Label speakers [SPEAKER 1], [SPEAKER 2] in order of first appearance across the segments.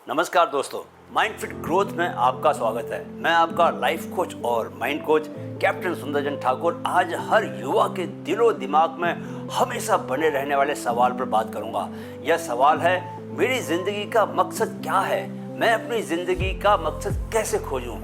[SPEAKER 1] नमस्कार दोस्तों, mind fit growth में आपका स्वागत है। मैं आपका लाइफ कोच और माइंड कोच कैप्टन सुंदरजन ठाकुर आज हर युवा के दिलो दिमाग में हमेशा बने रहने वाले सवाल पर बात करूंगा। यह सवाल है, मेरी जिंदगी का मकसद क्या है? मैं अपनी जिंदगी का मकसद कैसे खोजूं?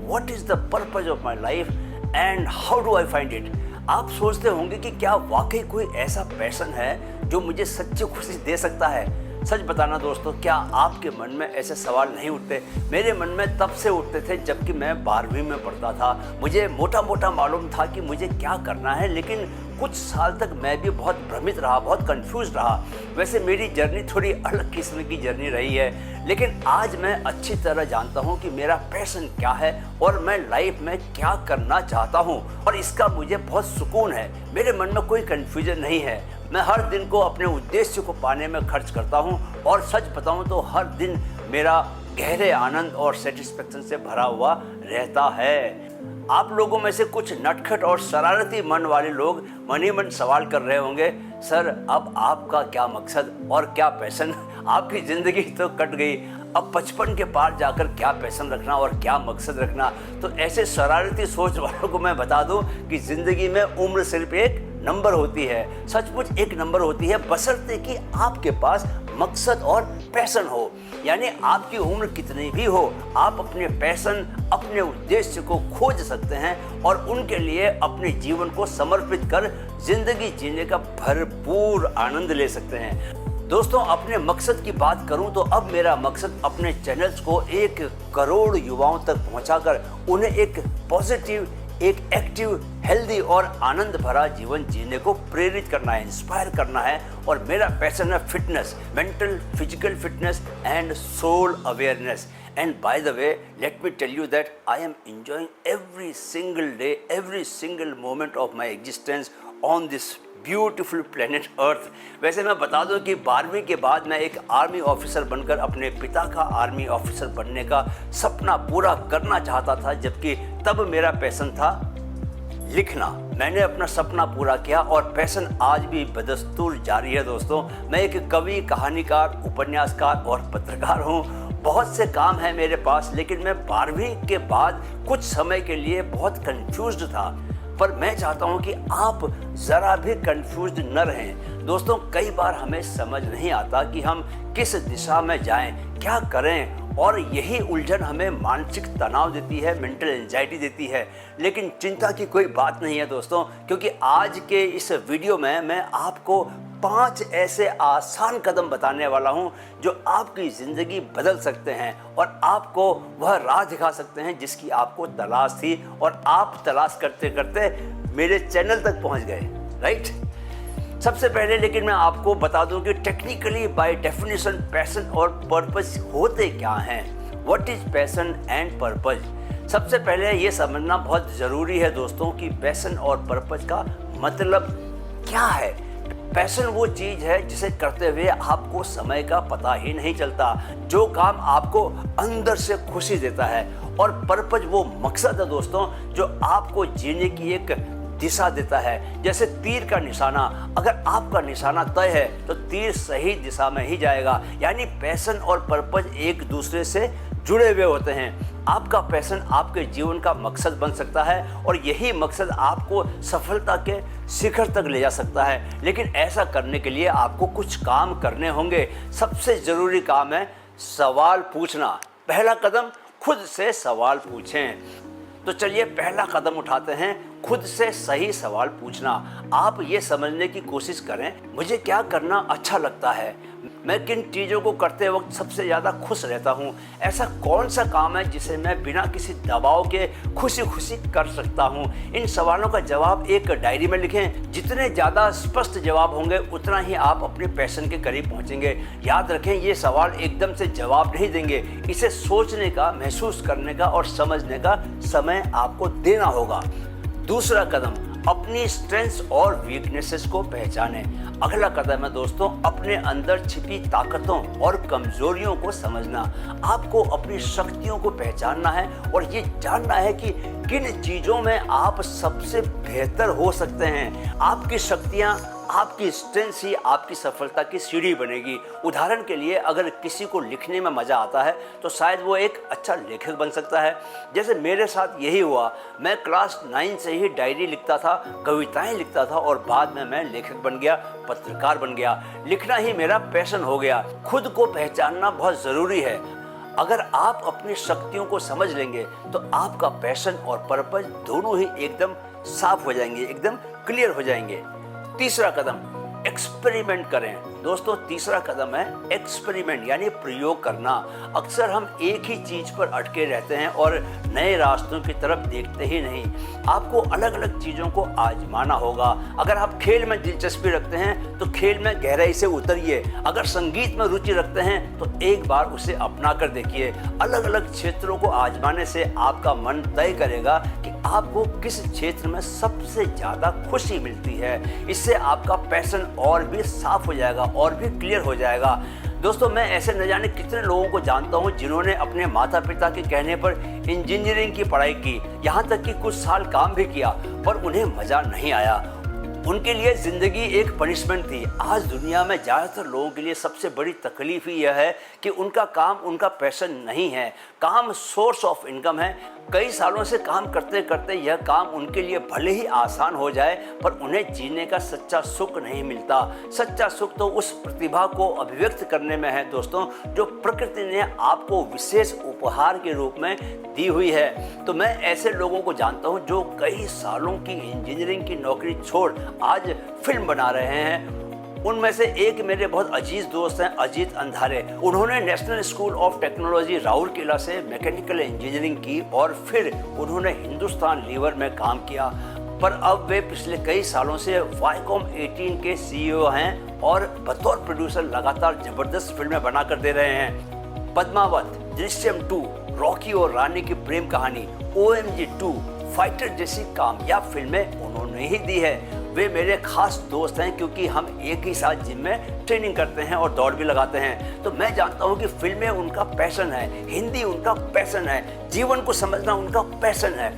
[SPEAKER 1] What is the purpose of my life and how do I find it? आप सोचते होंगे कि क्या वाकई कोई ऐसा पैशन है जो मुझे सच्ची खुशी दे सकता है? सच बताना दोस्तों, क्या आपके मन में ऐसे सवाल नहीं उठते? मेरे मन में तब से उठते थे जबकि मैं 12वीं में पढ़ता था। मुझे मोटा मोटा मालूम था कि मुझे क्या करना है, लेकिन कुछ साल तक मैं भी बहुत भ्रमित रहा, बहुत कंफ्यूज रहा। वैसे मेरी जर्नी थोड़ी अलग किस्म की जर्नी रही है, लेकिन आज मैं अच्छी तरह जानता हूँ कि मेरा पैशन क्या है और मैं लाइफ में क्या करना चाहता हूँ, और इसका मुझे बहुत सुकून है। मेरे मन में कोई कन्फ्यूजन नहीं है। मैं हर दिन को अपने उद्देश्य को पाने में खर्च करता हूँ, और सच बताऊँ तो हर दिन मेरा गहरे आनंद और सेटिस्फेक्शन से भरा हुआ रहता है। आप लोगों में से कुछ नटखट और शरारती मन वाले लोग मन ही मन सवाल कर रहे होंगे, सर अब आपका क्या मकसद और क्या पैशन? आपकी ज़िंदगी तो कट गई, अब 55 के पार जाकर क्या पैशन रखना और क्या मकसद रखना? तो ऐसे शरारती सोच वालों को मैं बता दूं कि ज़िंदगी में उम्र सिर्फ एक नंबर होती है। सचमुच एक नंबर होती है, बशर्ते कि आपके पास मकसद और पैशन हो। यानी आपकी उम्र कितनी भी हो, आप अपने पैशन, अपने उद्देश्य को खोज सकते हैं और उनके लिए अपने जीवन को समर्पित कर जिंदगी जीने का भरपूर आनंद ले सकते हैं। दोस्तों, अपने मकसद की बात करूं तो अब मेरा मकसद अपने चैनल्स को 1 करोड़ युवाओं तक पहुंचाकर उन्हें एक पॉजिटिव, एक एक्टिव, हेल्दी और आनंद भरा जीवन जीने को प्रेरित करना है, इंस्पायर करना है। और मेरा पैशन है fitness, mental, physical fitness and soul awareness. And by the way, let me tell you that I am enjoying every single day, every single moment of my existence on this beautiful planet earth. वैसे मैं बता दूं कि 12वीं के बाद मैं एक आर्मी ऑफिसर बनकर अपने पिता का आर्मी ऑफिसर बनने का सपना पूरा करना चाहता था, जबकि तब मेरा पैशन था लिखना। मैंने अपना सपना पूरा किया और पैशन आज भी बदस्तूर जारी है। दोस्तों, मैं एक कवि, कहानीकार, उपन्यासकार और पत्रकार हूँ। बहुत से काम है मेरे पास, लेकिन मैं 12वीं के बाद कुछ समय के लिए बहुत कंफ्यूज्ड था। पर मैं चाहता हूं कि आप ज़रा भी कंफ्यूज्ड न रहें। दोस्तों, कई बार हमें समझ नहीं आता कि हम किस दिशा में जाएं, क्या करें, और यही उलझन हमें मानसिक तनाव देती है, मेंटल एंजाइटी देती है। लेकिन चिंता की कोई बात नहीं है दोस्तों, क्योंकि आज के इस वीडियो में मैं आपको 5 ऐसे आसान कदम बताने वाला हूं जो आपकी ज़िंदगी बदल सकते हैं और आपको वह राह दिखा सकते हैं जिसकी आपको तलाश थी, और आप तलाश करते करते मेरे चैनल तक पहुंच गए, राइट? सबसे पहले लेकिन मैं आपको बता दूं कि टेक्निकली बाय डेफिनेशन पैशन और पर्पस होते क्या हैं। What is passion and purpose? सबसे पहले ये समझना बहुत ज़रूरी है दोस्तों कि पैशन और पर्पस का मतलब क्या है। पैशन वो चीज़ है जिसे करते हुए आपको समय का पता ही नहीं चलता, जो काम आपको अंदर से खुशी देता है। और पर्पज वो मकसद है दोस्तों जो आपको जीने की एक दिशा देता है। जैसे तीर का निशाना, अगर आपका निशाना तय है तो तीर सही दिशा में ही जाएगा। यानी पैशन और पर्पज एक दूसरे से जुड़े हुए होते हैं। आपका पैशन आपके जीवन का मकसद बन सकता है और यही मकसद आपको सफलता के शिखर तक ले जा सकता है। लेकिन ऐसा करने के लिए आपको कुछ काम करने होंगे। सबसे ज़रूरी काम है सवाल पूछना। पहला कदम, खुद से सवाल पूछें। तो चलिए पहला कदम उठाते हैं, खुद से सही सवाल पूछना। आप ये समझने की कोशिश करें, मुझे क्या करना अच्छा लगता है, मैं किन चीज़ों को करते वक्त सबसे ज़्यादा खुश रहता हूँ, ऐसा कौन सा काम है जिसे मैं बिना किसी दबाव के खुशी खुशी कर सकता हूँ। इन सवालों का जवाब एक डायरी में लिखें। जितने ज़्यादा स्पष्ट जवाब होंगे उतना ही आप अपने पैशन के करीब पहुँचेंगे। याद रखें, ये सवाल एकदम से जवाब नहीं देंगे, इसे सोचने का, महसूस करने का और समझने का समय आपको देना होगा। दूसरा कदम, अपनी स्ट्रेंथ्स और वीकनेसेस को पहचानें। अगला कदम है दोस्तों, अपने अंदर छिपी ताकतों और कमजोरियों को समझना। आपको अपनी शक्तियों को पहचानना है और ये जानना है कि किन चीज़ों में आप सबसे बेहतर हो सकते हैं। आपकी शक्तियाँ आपकी स्ट्रेंथ ही आपकी सफलता की सीढ़ी बनेगी। उदाहरण के लिए अगर किसी को लिखने में मज़ा आता है तो शायद वो एक अच्छा लेखक बन सकता है। जैसे मेरे साथ यही हुआ, मैं क्लास 9 से ही डायरी लिखता था, कविताएं लिखता था और बाद में मैं लेखक बन गया, पत्रकार बन गया। लिखना ही मेरा पैशन हो गया। खुद को पहचानना बहुत ज़रूरी है। अगर आप अपनी शक्तियों को समझ लेंगे तो आपका पैशन और पर्पस दोनों ही एकदम साफ हो जाएंगे, एकदम क्लियर हो जाएंगे। तीसरा कदम, एक्सपेरिमेंट करें। दोस्तों, तीसरा कदम है एक्सपेरिमेंट, यानी प्रयोग करना। अक्सर हम एक ही चीज़ पर अटके रहते हैं और नए रास्तों की तरफ देखते ही नहीं। आपको अलग अलग चीज़ों को आजमाना होगा। अगर आप खेल में दिलचस्पी रखते हैं तो खेल में गहराई से उतरिए। अगर संगीत में रुचि रखते हैं तो एक बार उसे अपना कर देखिए। अलग अलग क्षेत्रों को आजमाने से आपका मन तय करेगा कि आपको किस क्षेत्र में सबसे ज़्यादा खुशी मिलती है। इससे आपका पैशन और भी साफ हो जाएगा और भी क्लियर हो जाएगा। दोस्तों, मैं ऐसे न जाने कितने लोगों को जानता हूं जिन्होंने अपने माता पिता के कहने पर इंजीनियरिंग की पढ़ाई की, यहां तक कि कुछ साल काम भी किया, पर उन्हें मजा नहीं आया। उनके लिए ज़िंदगी एक पनिशमेंट थी। आज दुनिया में ज़्यादातर लोगों के लिए सबसे बड़ी तकलीफ ही यह है कि उनका काम उनका पैशन नहीं है। काम सोर्स ऑफ इनकम है। कई सालों से काम करते करते यह काम उनके लिए भले ही आसान हो जाए, पर उन्हें जीने का सच्चा सुख नहीं मिलता। सच्चा सुख तो उस प्रतिभा को अभिव्यक्त करने में है दोस्तों, जो प्रकृति ने आपको विशेष उपहार के रूप में दी हुई है। तो मैं ऐसे लोगों को जानता हूं जो कई सालों की इंजीनियरिंग की नौकरी छोड़ आज फिल्म बना रहे हैं। उनमें से एक मेरे बहुत अजीज दोस्त हैं, अजीत अंधारे। उन्होंने national school of technology Rourkela से मैकेनिकल इंजीनियरिंग की और फिर उन्होंने हिंदुस्तान लीवर में काम किया। पर अब वे पिछले कई सालों से वाईकॉम 18 के CEO हैं और बतौर प्रोड्यूसर लगातार जबरदस्त फिल्में बनाकर दे रहे हैं। पद्मावत, दृश्यम 2, रॉकी और रानी की प्रेम कहानी, OMG 2, फाइटर जैसी कामयाब फिल्में उन्होंने ही दी है। वे मेरे खास दोस्त हैं क्योंकि हम एक ही साथ जिम में ट्रेनिंग करते हैं और दौड़ भी लगाते हैं। तो मैं जानता हूं कि फिल्में उनका पैशन है, हिंदी उनका पैशन है, जीवन को समझना उनका पैशन है।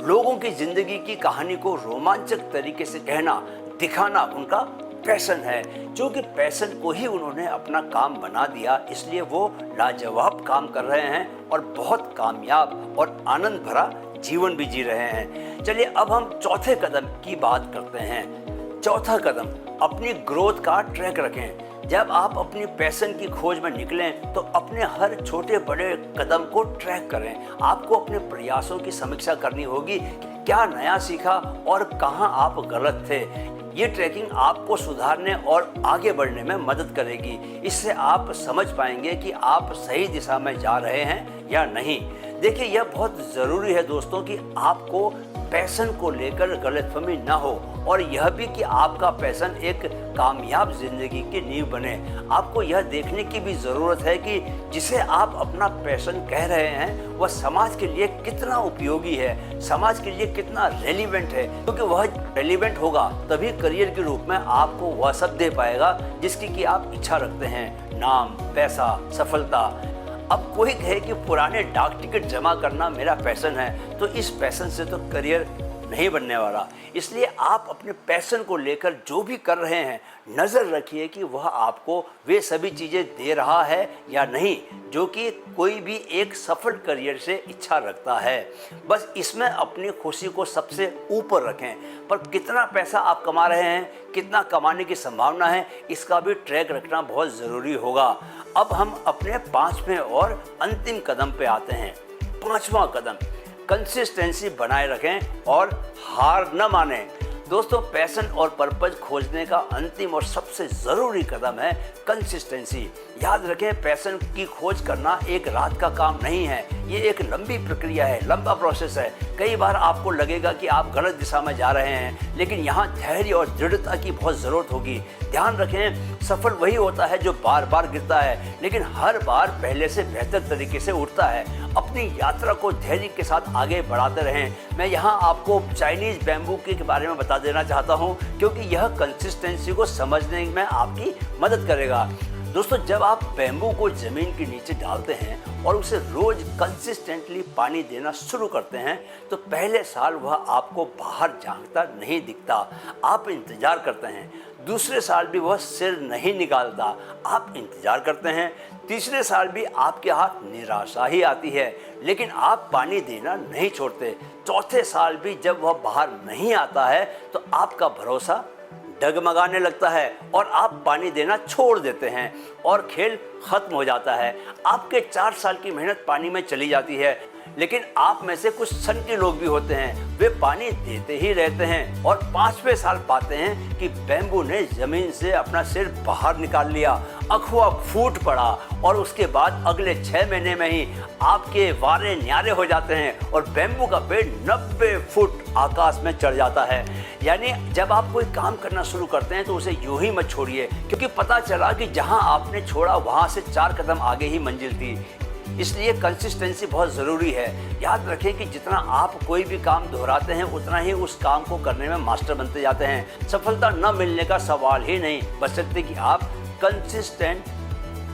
[SPEAKER 1] लोगों की जिंदगी की कहानी को रोमांचक तरीके से कहना, दिखाना उनका पैशन है। जो कि पैशन को ही उन्होंने अपना काम बना दिया, इसलिए वो लाजवाब काम कर रहे हैं और बहुत कामयाब और आनंद भरा जीवन भी जी रहे हैं। चलिए अब हम चौथे कदम की बात करते हैं। चौथा कदम, अपनी ग्रोथ का ट्रैक रखें। जब आप अपनी पैशन की खोज में निकलें तो अपने हर छोटे बड़े कदम को ट्रैक करें। आपको अपने प्रयासों की समीक्षा करनी होगी, क्या नया सीखा और कहां आप गलत थे। ये ट्रैकिंग आपको सुधारने और आगे बढ़ने में मदद करेगी। इससे आप समझ पाएंगे कि आप सही दिशा में जा रहे हैं या नहीं। देखिए, यह बहुत ज़रूरी है दोस्तों कि आपको पैशन को लेकर गलतफहमी ना हो और यह भी कि आपका पैशन एक कामयाब जिंदगी की नींव बने। आपको यह देखने की भी ज़रूरत है कि जिसे आप अपना पैशन कह रहे हैं वह समाज के लिए कितना उपयोगी है, समाज के लिए कितना रेलिवेंट है। क्योंकि वह रेलिवेंट होगा तभी करियर के रूप में आपको वह सब दे पाएगा जिसकी कि आप इच्छा रखते हैं, नाम, पैसा, सफलता। अब कोई कहे कि पुराने डाक टिकट जमा करना मेरा पैशन है, तो इस पैशन से तो करियर नहीं बनने वाला। इसलिए आप अपने पैशन को लेकर जो भी कर रहे हैं, नज़र रखिए कि वह आपको वे सभी चीज़ें दे रहा है या नहीं जो कि कोई भी एक सफल करियर से इच्छा रखता है। बस इसमें अपनी खुशी को सबसे ऊपर रखें। पर कितना पैसा आप कमा रहे हैं, कितना कमाने की संभावना है, इसका भी ट्रैक रखना बहुत ज़रूरी होगा। अब हम अपने 5वें और अंतिम कदम पे आते हैं। 5वां कदम, कंसिस्टेंसी बनाए रखें और हार न मानें। दोस्तों, पैशन और पर्पस खोजने का अंतिम और सबसे ज़रूरी कदम है कंसिस्टेंसी। याद रखें, पैशन की खोज करना एक रात का काम नहीं है, ये एक लंबी प्रक्रिया है, लंबा प्रोसेस है। कई बार आपको लगेगा कि आप गलत दिशा में जा रहे हैं, लेकिन यहाँ धैर्य और दृढ़ता की बहुत ज़रूरत होगी। ध्यान रखें, सफल वही होता है जो बार बार गिरता है लेकिन हर बार पहले से बेहतर तरीके से उठता है। अपनी यात्रा को धैर्य के साथ आगे बढ़ाते रहें। मैं यहाँ आपको चाइनीज़ बैम्बू के बारे में बता देना चाहता हूँ क्योंकि यह कंसिस्टेंसी को समझने में आपकी मदद करेगा। दोस्तों, जब आप बैम्बू को जमीन के नीचे डालते हैं और उसे रोज कंसिस्टेंटली पानी देना शुरू करते हैं तो पहले साल वह आपको बाहर झांकता नहीं दिखता। आप इंतजार करते हैं। दूसरे साल भी वह सिर नहीं निकालता। आप इंतजार करते हैं। तीसरे साल भी आपके हाथ निराशा ही आती है, लेकिन आप पानी देना नहीं छोड़ते। चौथे साल भी जब वह बाहर नहीं आता है तो आपका भरोसा डगमगाने लगता है और आप पानी देना छोड़ देते हैं और खेल खत्म हो जाता है। आपके 4 साल की मेहनत पानी में चली जाती है, लेकिन आप में से कुछ सनकी लोग भी होते हैं, वे पानी देते ही रहते हैं और 5वें साल पाते हैं कि बैम्बू ने जमीन से अपना सिर बाहर निकाल लिया, अखुआ फूट पड़ा और उसके बाद अगले 6 महीने में ही आपके वारे न्यारे हो जाते हैं और बैम्बू का पेड़ 90 फुट आकाश में चढ़ जाता है। यानी जब आप कोई काम करना शुरू करते हैं तो उसे यूं ही मत छोड़िए, क्योंकि पता चला कि जहां आपने छोड़ा वहां से 4 कदम आगे ही मंजिल थी। इसलिए कंसिस्टेंसी बहुत ज़रूरी है। याद रखें कि जितना आप कोई भी काम दोहराते हैं उतना ही उस काम को करने में मास्टर बनते जाते हैं। सफलता न मिलने का सवाल ही नहीं, बशर्ते कि आप कंसिस्टेंट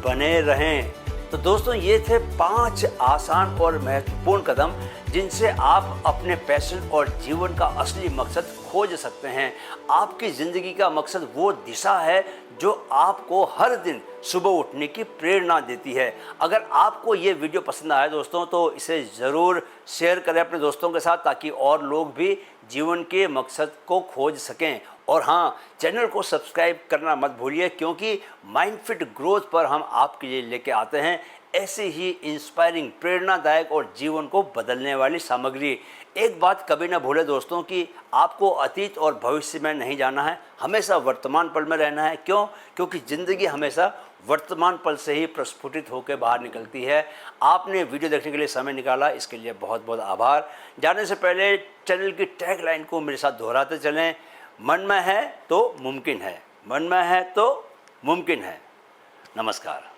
[SPEAKER 1] बने रहें। तो दोस्तों, ये थे 5 आसान और महत्वपूर्ण कदम जिनसे आप अपने पैशन और जीवन का असली मकसद खोज सकते हैं। आपकी ज़िंदगी का मकसद वो दिशा है जो आपको हर दिन सुबह उठने की प्रेरणा देती है। अगर आपको ये वीडियो पसंद आया दोस्तों तो इसे ज़रूर शेयर करें अपने दोस्तों के साथ, ताकि और लोग भी जीवन के मकसद को खोज सकें। और हाँ, चैनल को सब्सक्राइब करना मत भूलिए, क्योंकि माइंडफिट ग्रोथ पर हम आपके लिए लेके आते हैं ऐसे ही इंस्पायरिंग, प्रेरणादायक और जीवन को बदलने वाली सामग्री। एक बात कभी ना भूलें दोस्तों कि आपको अतीत और भविष्य में नहीं जाना है, हमेशा वर्तमान पल में रहना है। क्यों? क्योंकि ज़िंदगी हमेशा वर्तमान पल से ही प्रस्फुटित होकर बाहर निकलती है। आपने वीडियो देखने के लिए समय निकाला, इसके लिए बहुत बहुत आभार। जाने से पहले चैनल की टैगलाइन को मेरे साथ दोहराते चलें, मन में है तो मुमकिन है, मन में है तो मुमकिन है। नमस्कार।